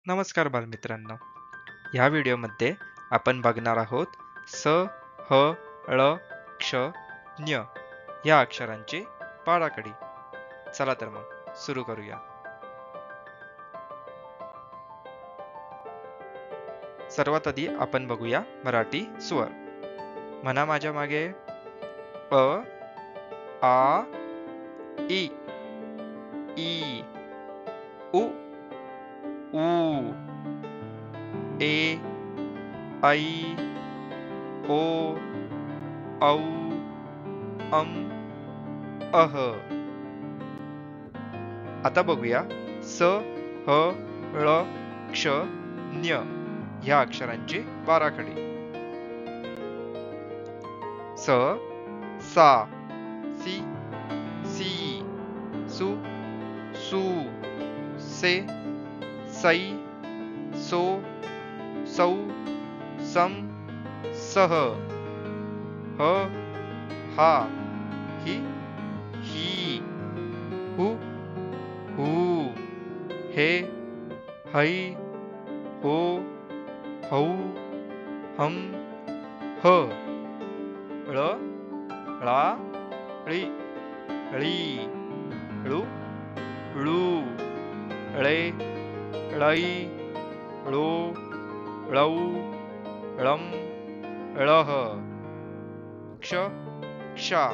नमस्कार बालमित्रांनो. या व्हिडिओमध्ये आपण बघणार आहोत स, ह, ळ, क्ष, ज्ञ या अक्षरांची पाढाकडी. चला तर मग सुरू करूया. सर्वात आधी आपण बघूया मराठी स्वर. म्हणा माझ्या मागे. अ, आ, इ, ई, उ, ऊ, ए, ऐ, ओ, औ, अम, अह. आता बघूया स, ह, ळ, क्ष, ज्ञ ह्या अक्षरांची बाराखडी. स, सा, सी, सी, सु, सू, से, सै, सो, सौ, सम, सह, ह, हा, हि, ही, हु, हू, हे, है, हो, हौ, हम, ह, ळ, ळा, ळी, ळी, ळू, ळू, ळे, ळै, ळो, ळौ, ळम, ळह. क्ष,क्षा,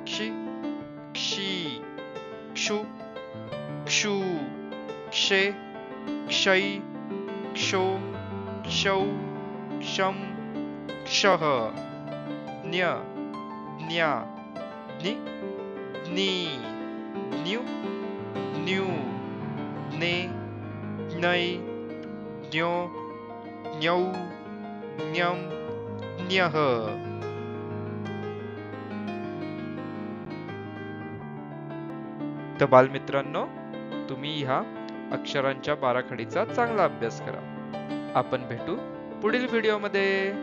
क्षि, क्षी, क्षु, क्षू, क्षे, क्षै, क्षो, क्षौ, क्षम, क्षः. ज्ञ, ज्ञा, ज्ञि, ज्ञी, ज्ञु, ज्ञू, ज्ञे, ज्ञै, ज्ञो, ज्ञौ, ज्ञम, ज्ञः. तर बालमित्रांनो, तुम्ही ह्या अक्षरांच्या बाराखडीचा चांगला अभ्यास करा. आपण भेटू पुढील व्हिडिओमध्ये.